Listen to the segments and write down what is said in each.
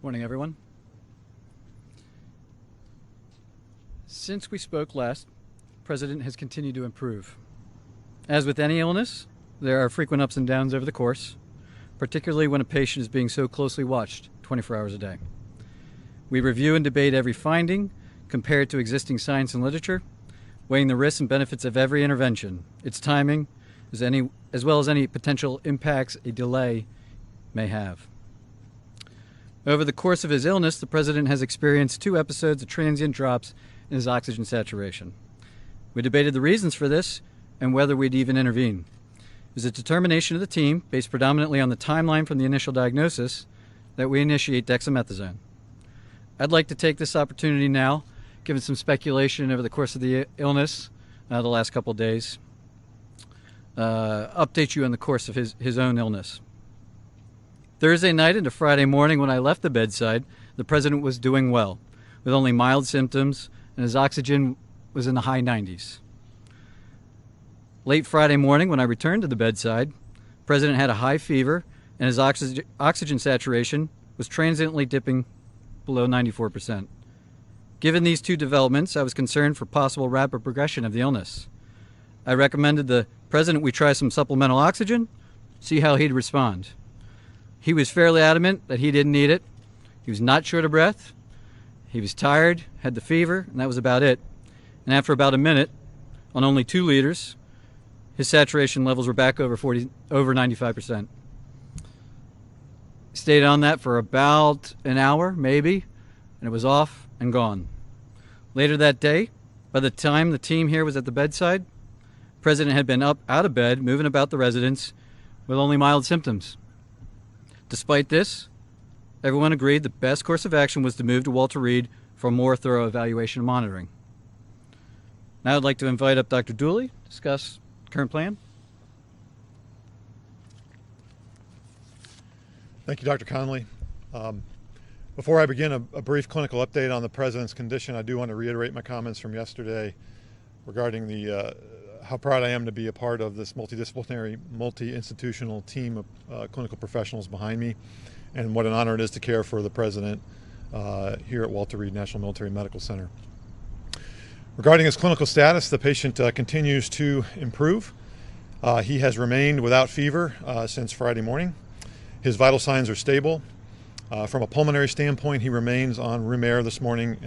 Morning, everyone. Since we spoke last, the President has continued to improve. As with any illness, there are frequent ups and downs over the course, particularly when a patient is being so closely watched 24 hours a day. We review and debate every finding, compare it to existing science and literature, weighing the risks and benefits of every intervention, its timing, as well as any potential impacts a delay may have. Over the course of his illness, the President has experienced 2 episodes of transient drops in his oxygen saturation. We debated the reasons for this and whether we'd even intervene. It was a determination of the team, based predominantly on the timeline from the initial diagnosis, that we initiate dexamethasone. I'd like to take this opportunity now, given some speculation over the course of the illness the last couple of days, update you on the course of his own illness. Thursday night into Friday morning when I left the bedside, the President was doing well, with only mild symptoms, and his oxygen was in the high 90s. Late Friday morning when I returned to the bedside, the President had a high fever, and his oxygen saturation was transiently dipping below 94%. Given these 2 developments, I was concerned for possible rapid progression of the illness. I recommended the President we try some supplemental oxygen, see how he'd respond. He was fairly adamant that he didn't need it. He was not short of breath. He was tired, had the fever, and that was about it. And after about a minute, on only 2 liters, his saturation levels were back over 95%. Stayed on that for about an hour, maybe, and it was off and gone. Later that day, by the time the team here was at the bedside, the President had been up out of bed, moving about the residence with only mild symptoms. Despite this, everyone agreed the best course of action was to move to Walter Reed for a more thorough evaluation and monitoring. Now I'd like to invite up Dr. Dooley to discuss the current plan. Thank you, Dr. Connolly. Before I begin a brief clinical update on the President's condition, I do want to reiterate my comments from yesterday regarding how proud I am to be a part of this multidisciplinary, multi-institutional team of clinical professionals behind me, and what an honor it is to care for the President here at Walter Reed National Military Medical Center. Regarding his clinical status, the patient continues to improve. He has remained without fever since Friday morning. His vital signs are stable. From a pulmonary standpoint, he remains on room air this morning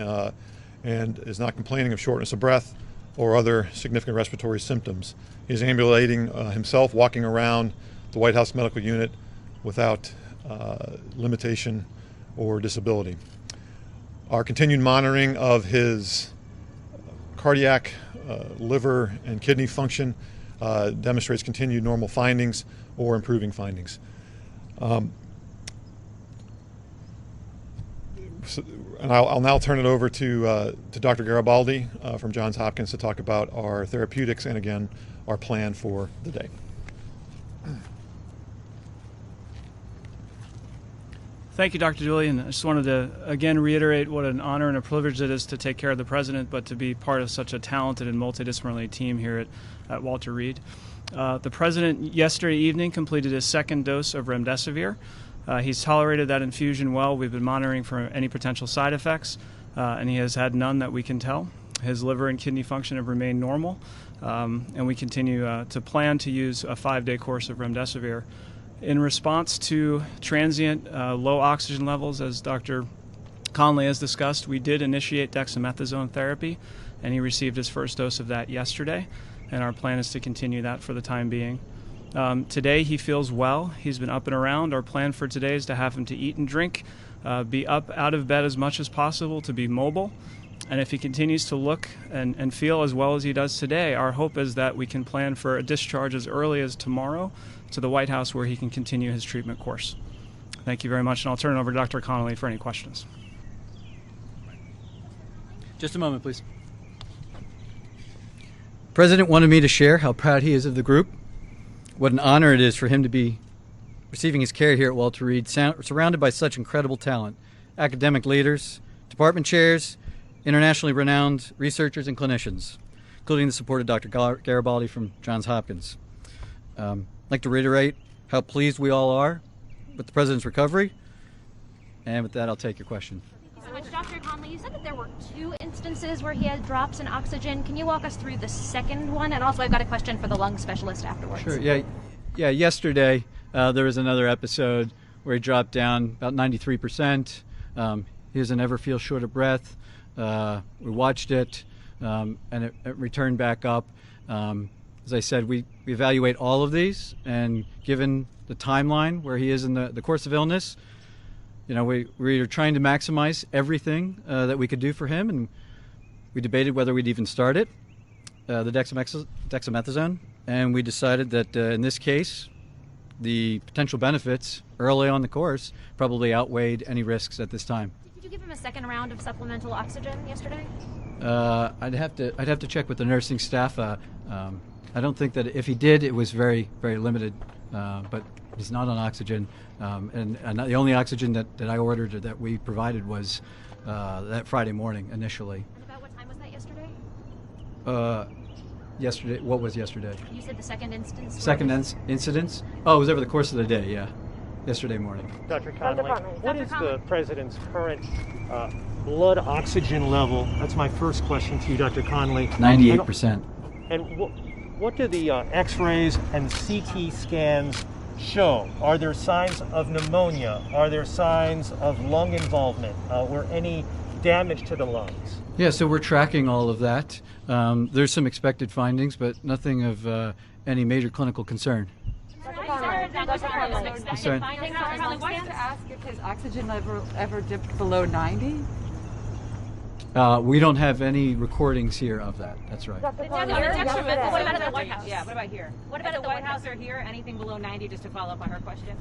and is not complaining of shortness of breath or other significant respiratory symptoms. He's ambulating himself, walking around the White House Medical Unit without limitation or disability. Our continued monitoring of his cardiac, liver, and kidney function demonstrates continued normal findings or improving findings. And I'll now turn it over to Dr. Garibaldi from Johns Hopkins to talk about our therapeutics and, again, our plan for the day. Thank you, Dr. Dooley, and I just wanted to again reiterate what an honor and a privilege it is to take care of the President, but to be part of such a talented and multidisciplinary team here at Walter Reed. The President yesterday evening completed his 2nd dose of remdesivir. He's tolerated that infusion well. We've been monitoring for any potential side effects, and he has had none that we can tell. His liver and kidney function have remained normal, and we continue to plan to use a 5-day course of remdesivir. In response to transient low oxygen levels, as Dr. Conley has discussed, we did initiate dexamethasone therapy, and he received his first dose of that yesterday, and our plan is to continue that for the time being. Today he feels well. He's been up and around. Our plan for today is to have him to eat and drink, be up out of bed as much as possible, to be mobile. And if he continues to look and feel as well as he does today, our hope is that we can plan for a discharge as early as tomorrow to the White House where he can continue his treatment course. Thank you very much, and I'll turn it over to Dr. Connolly for any questions. Just a moment, please. The President wanted me to share how proud he is of the group. What an honor it is for him to be receiving his care here at Walter Reed, surrounded by such incredible talent, academic leaders, department chairs, internationally renowned researchers and clinicians, including the support of Dr. Garibaldi from Johns Hopkins. I'd like to reiterate how pleased we all are with the President's recovery And with that, I'll take your question. So much. Dr. Conley, you said that there were 2 instances where he had drops in oxygen. Can you walk us through the second one? And also, I've got a question for the lung specialist afterwards. Sure. Yeah. Yesterday, there was another episode where he dropped down about 93%. He doesn't ever feel short of breath. We watched it, and it returned back up. As I said, we evaluate all of these, and given the timeline where he is in the course of illness, we are trying to maximize everything that we could do for him, and we debated whether we'd even start it, the dexamethasone, and we decided that in this case, the potential benefits early on the course probably outweighed any risks at this time. Did you give him a second round of supplemental oxygen yesterday? I'd have to check with the nursing staff. I don't think that if he did, it was very, very limited, but he's not on oxygen, and the only oxygen that I ordered or that we provided was that Friday morning initially. And about what time was that yesterday? Yesterday. What was yesterday? You said the second instance. Incidents? Oh, it was over the course of the day. Yeah, yesterday morning. Dr. Conley, what is the president's current blood oxygen level? That's my first question to you, Dr. Conley. 98%. And what do the X-rays and CT scans show? Are there signs of pneumonia? Are there signs of lung involvement or any damage to the lungs? Yeah, so we're tracking all of that. There's some expected findings, but nothing of any major clinical concern. Sorry. Sorry. I wanted to ask if his oxygen level ever dipped below 90? We don't have any recordings here of that. That's right. What about at the White House? Yeah, what about here? What about at the White House or here? Anything below 90, just to follow up on her question?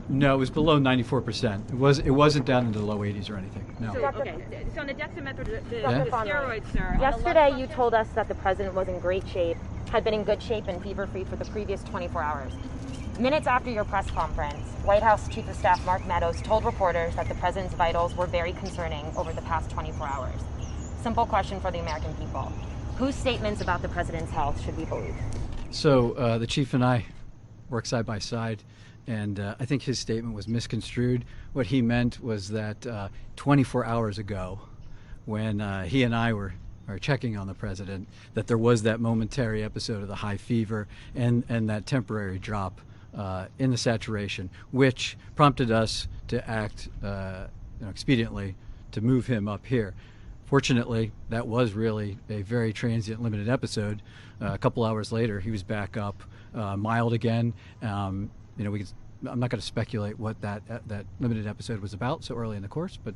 No, it was below 94%. It wasn't down into the low 80s or anything. No. So, okay, so on the dexamethasone, the Yeah. steroids, sir. Yesterday, you told us that the president was in great shape, had been in good shape and fever-free for the previous 24 hours. Minutes after your press conference, White House Chief of Staff Mark Meadows told reporters that the president's vitals were very concerning over the past 24 hours. Simple question for the American people. Whose statements about the president's health should we believe? So the chief and I work side by side, and I think his statement was misconstrued. What he meant was that 24 hours ago, when he and I were checking on the president, that there was that momentary episode of the high fever and that temporary drop in the saturation, which prompted us to act expediently to move him up here. Fortunately, that was really a very transient, limited episode. A couple hours later, he was back up, mild again. I'm not going to speculate what that limited episode was about so early in the course, but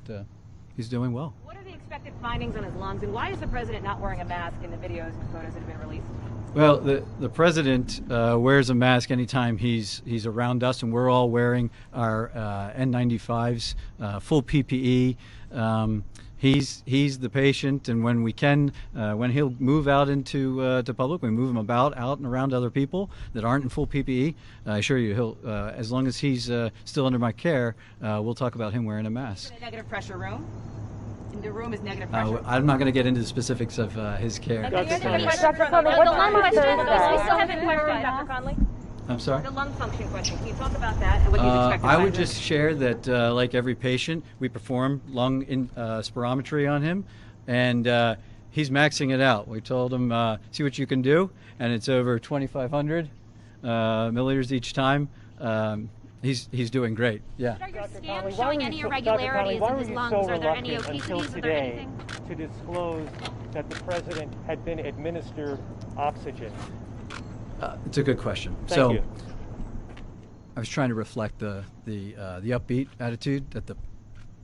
he's doing well. What are the expected findings on his lungs, and why is the president not wearing a mask in the videos and photos that have been released? Well, the president wears a mask anytime he's around us, and we're all wearing our N95s, full PPE. He's the patient, and when we can, when he'll move out into to public, we move him out and around other people that aren't in full PPE. I assure you, he'll as long as he's still under my care, we'll talk about him wearing a mask. In a negative pressure room? And the room is negative pressure. I'm not going to get into the specifics of his care. Dr. Conley, what time on Thursday? We still haven't questioned, Dr. Conley. I'm sorry? The lung function question. Can you talk about that and what these expected I would findings? just share that, like every patient, we perform lung spirometry on him, and he's maxing it out. We told him, see what you can do, and it's over 2,500 milliliters each time. He's doing great. Yeah. Are your scans showing any irregularities in his lungs? Are there any obesities? Are there anything? To disclose that the president had been administered oxygen? It's a good question. Thank you. I was trying to reflect the upbeat attitude that the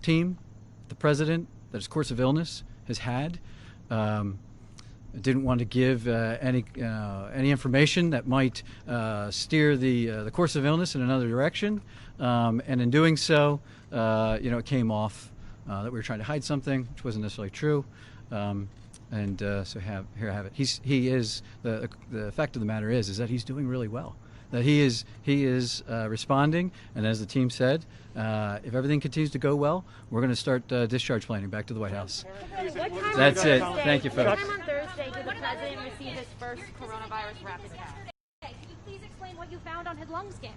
team, the president, that his course of illness has had. I didn't want to give any information that might steer the course of illness in another direction, and in doing so, it came off that we were trying to hide something, which wasn't necessarily true. So here I have it. He is the fact of the matter is that he's doing really well. That he is responding, and as the team said, if everything continues to go well, we're going to start discharge planning back to the White House. That's it. Thank you, folks. What time on Thursday did the president receive his first coronavirus rapid test? Could you please explain what you found on his lung scans?